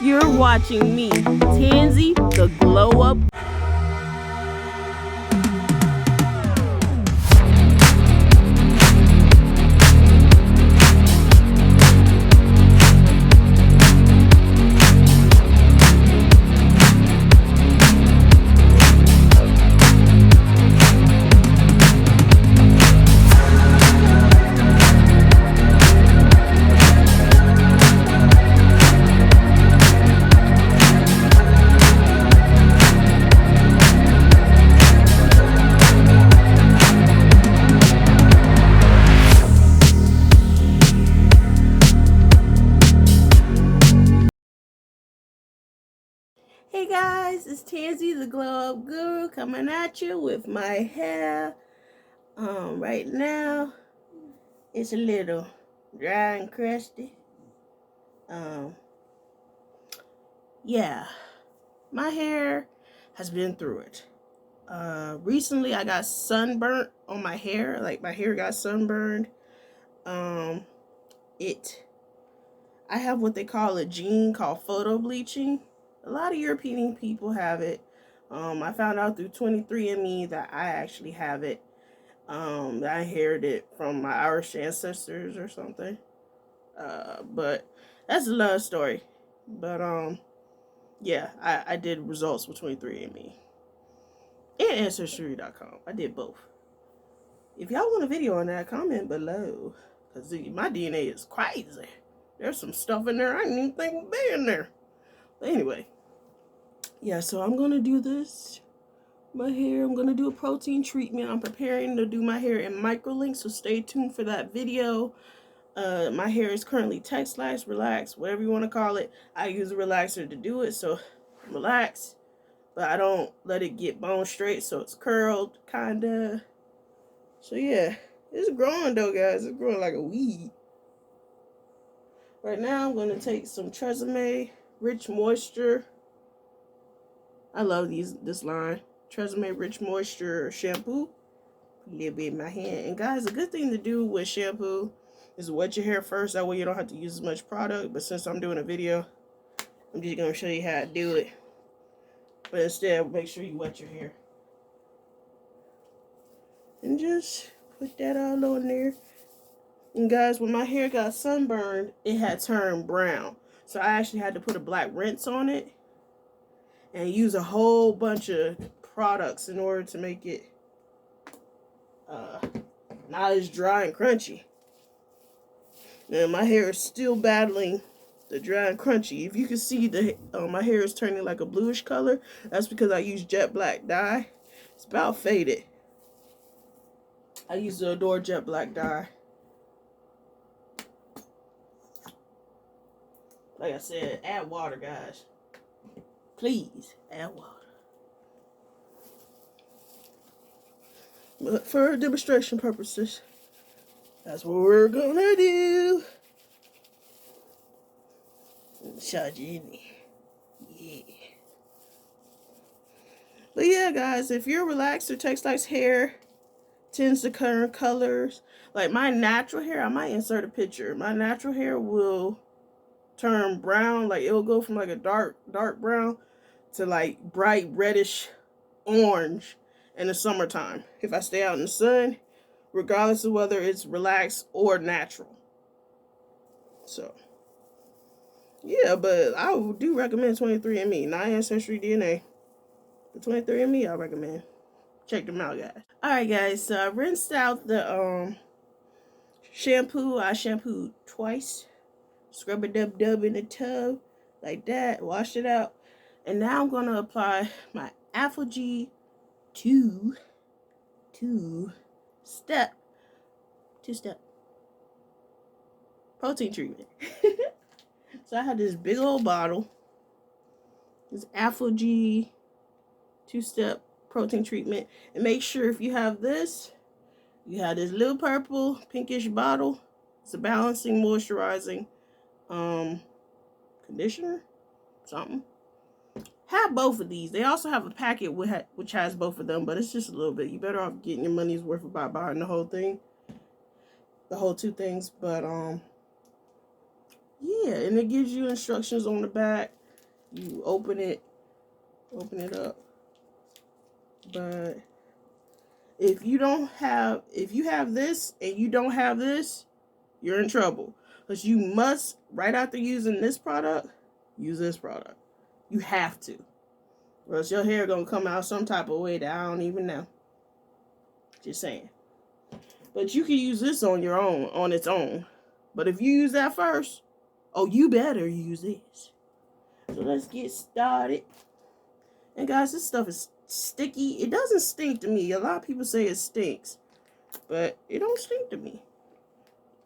You're watching me, Tansy, the Glow Up. Hey guys, it's Tansy, the Glow Up Guru, coming at you with my hair. Right now, it's a little dry and crusty. Yeah, my hair has been through it. Recently I got sunburnt on my hair, like my hair got sunburned. I have what they call a gene called photo bleaching. A lot of European people have it. I found out through 23andMe that I actually have it. That I inherited it from my Irish ancestors or something. But that's another story. But yeah, I did results with 23andMe and Ancestry.com. I did both. If y'all want a video on that, comment below. Because my DNA is crazy. There's some stuff in there I didn't even think would be in there. But anyway. Yeah, so I'm going to do this. My hair, I'm going to do a protein treatment. I'm preparing to do my hair in microlink, so stay tuned for that video. My hair is currently Texlaxed, relaxed, whatever you want to call it. I use a relaxer to do it, so relax. But I don't let it get bone straight, so it's curled, kind of. So yeah, it's growing though, guys. It's growing like a weed. Right now, I'm going to take some Tresemme Rich Moisture. I love this line. Tresemme Rich Moisture shampoo. A little bit in my hand. And guys, a good thing to do with shampoo is wet your hair first. That way you don't have to use as much product. But since I'm doing a video, I'm just going to show you how to do it. But instead, make sure you wet your hair. And just put that all on there. And guys, when my hair got sunburned, it had turned brown. So I actually had to put a black rinse on it. And use a whole bunch of products in order to make it not as dry and crunchy. And my hair is still battling the dry and crunchy. If you can see, my hair is turning like a bluish color. That's because I use jet black dye. It's about faded. I use the Adore jet black dye. Like I said, add water, guys. Please add water. But for demonstration purposes, that's what we're gonna do. Shot you in there. Yeah. But yeah, guys, if you're relaxed or Texlaxed hair tends to turn colors, like my natural hair, I might insert a picture. My natural hair will turn brown, like it'll go from like a dark brown to like bright reddish orange in the summertime if I stay out in the sun, regardless of whether it's relaxed or natural. So yeah, but I do recommend 23andMe, not Ancestry DNA. The 23andMe I recommend. Check them out, guys. Alright guys, so I rinsed out the shampoo. I shampooed twice. Scrub a dub in the tub like that, wash it out. And now I'm going to apply my Aphogee two-step protein treatment. So I have this big old bottle. This Aphogee two-step protein treatment. And make sure if you have this, you have this little purple pinkish bottle. It's a balancing, moisturizing conditioner, something. Have both of these. They also have a packet which has both of them, but it's just a little bit. You better off getting your money's worth by buying the whole thing, the whole two things. But yeah, and it gives you instructions on the back You open it up. But if you have this and you don't have this, you're in trouble. Because you must, right after using this product, use this product. You have to. Or else your hair gonna come out some type of way that I don't even know. Just saying. But you can use this on your own, on its own. But if you use that first, oh, you better use this. So let's get started. And guys, this stuff is sticky. It doesn't stink to me. A lot of people say it stinks, but it don't stink to me.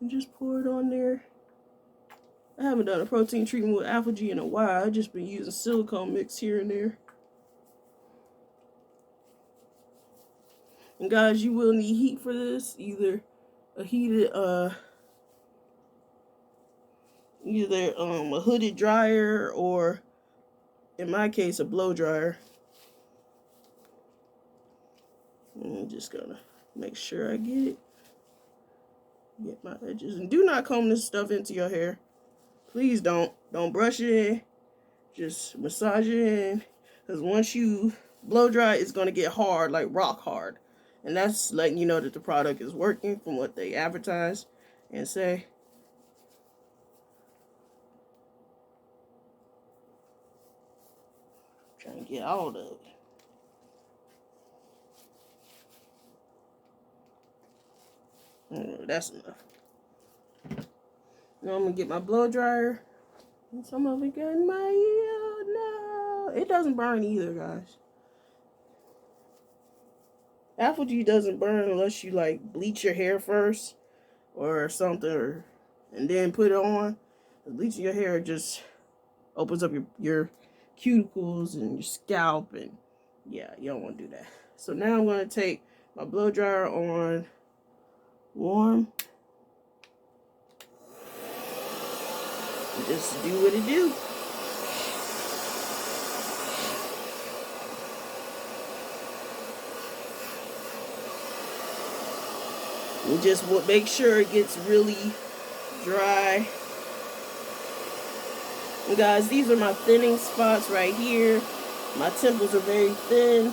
You just pour it on there. I haven't done a protein treatment with Aphogee in a while. I've just been using silicone mix here and there. And guys, you will need heat for this. Either a heated, a hooded dryer, or in my case, a blow dryer. I'm just gonna make sure I get my edges. And do not comb this stuff into your hair. Please don't brush it in. Just massage it in. Because once you blow dry, it's gonna get hard, like rock hard. And that's letting you know that the product is working from what they advertise and say. Trying to get all of it. That's enough. Now I'm gonna get my blow dryer. And some of it got in my ear. No, it doesn't burn either, guys. Aphogee doesn't burn unless you like bleach your hair first or something, and then put it on. Bleaching your hair just opens up your cuticles and your scalp, and yeah, you don't want to do that. So now I'm going to take my blow dryer on warm and just do what it do. And just make sure it gets really dry. And guys, these are my thinning spots right here. My temples are very thin.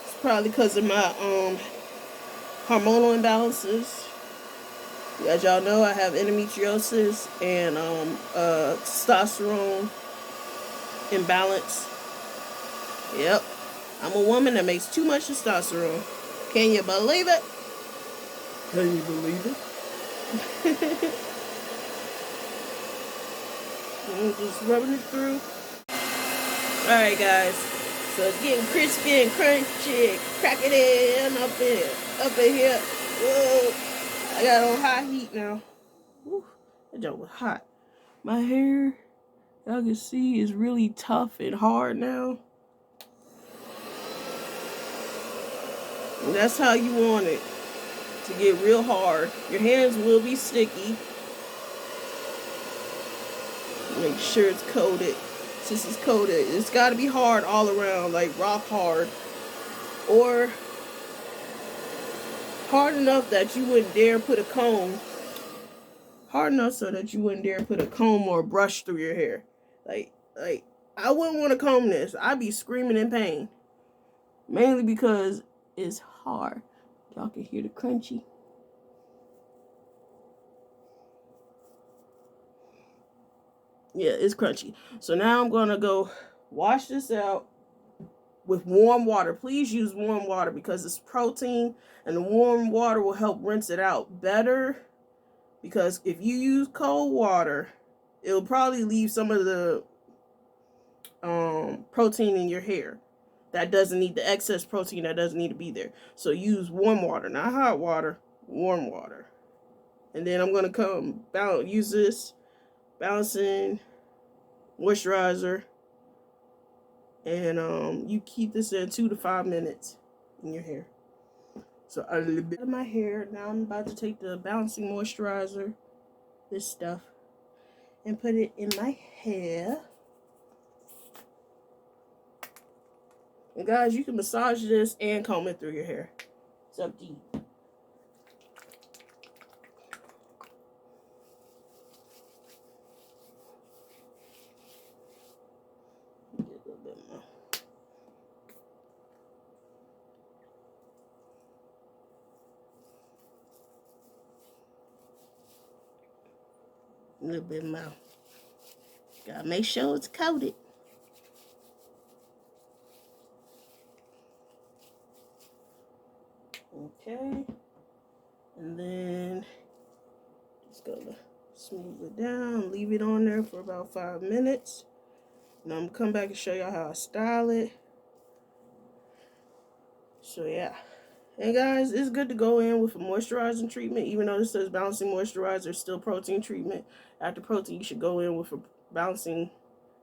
It's probably because of my hormonal imbalances. As y'all know, I have endometriosis and testosterone imbalance. Yep, I'm a woman that makes too much testosterone. Can you believe it? Can you believe it? I'm just rubbing it through. Alright, guys. So it's getting crispy and crunchy. Crack it in up in here. Whoa. I got it on high heat now. Woo. That joke was hot. My hair, y'all can see, is really tough and hard now. And that's how you want it to get real hard. Your hands will be sticky. Make sure it's coated. Since it's coated, it's got to be hard all around, like rock hard, or hard enough that you wouldn't dare put a comb. Hard enough so that you wouldn't dare put a comb or a brush through your hair. Like I wouldn't want to comb this. I'd be screaming in pain. Mainly because it's hard. Y'all can hear the crunchy. Yeah, it's crunchy. So now I'm going to go wash this out with warm water. Please use warm water because it's protein, and the warm water will help rinse it out better. Because if you use cold water, it'll probably leave some of the protein in your hair that doesn't need, the excess protein that doesn't need to be there. So use warm water, not hot water, warm water. And then I'm going to use this balancing moisturizer, and you keep this in 2 to 5 minutes in your hair. So a little bit of my hair. Now I'm about to take the balancing moisturizer, this stuff, and put it in my hair. And guys, you can massage this and comb it through your hair. It's up to you. little bit more. Gotta make sure it's coated. Okay. And then just gonna smooth it down, leave it on there for about 5 minutes. And I'm gonna come back and show y'all how I style it. So yeah. And guys, it's good to go in with a moisturizing treatment, even though this says balancing moisturizer, still protein treatment. After protein, you should go in with a balancing,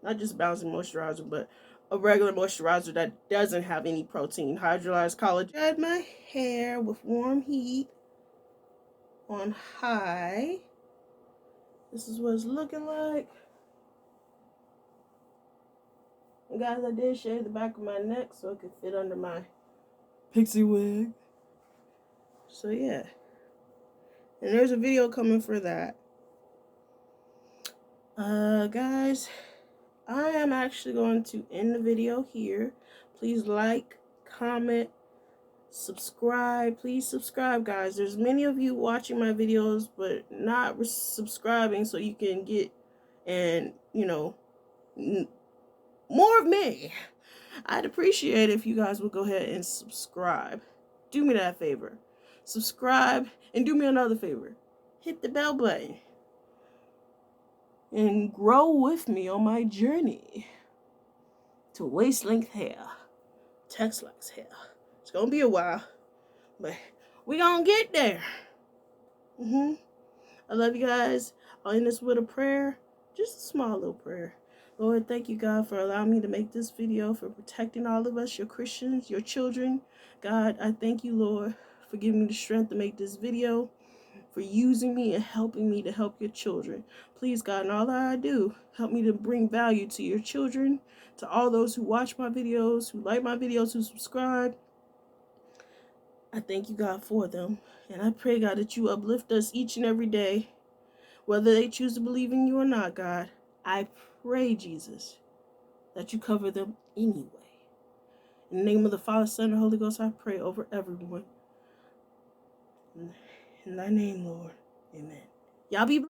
not just balancing moisturizer, but a regular moisturizer that doesn't have any protein. Hydrolyzed collagen. Add my hair with warm heat on high. This is what it's looking like. And guys, I did shave the back of my neck so it could fit under my pixie wig. So yeah. And there's a video coming for that. Guys, I am actually going to end the video here. Please like, comment, subscribe. Please subscribe, guys. There's many of you watching my videos but not subscribing so you can get, and you know, more of me. I'd appreciate it if you guys would go ahead and subscribe. Do me that favor. Subscribe and do me another favor. Hit the bell button. And grow with me on my journey to waist-length hair. Texlaxed hair. It's gonna be a while, but we gonna get there. I love you guys. I'll end this with a prayer. Just a small little prayer. Lord, thank you, God, for allowing me to make this video, for protecting all of us, your Christians, your children. God, I thank you, Lord, for giving me the strength to make this video, for using me and helping me to help your children. Please, God, in all that I do, help me to bring value to your children, to all those who watch my videos, who like my videos, who subscribe. I thank you, God, for them. And I pray, God, that you uplift us each and every day, whether they choose to believe in you or not, God. I pray, Jesus, that you cover them anyway. In the name of the Father, Son, and Holy Ghost, I pray over everyone. In thy name, Lord. Amen. Y'all be blessed.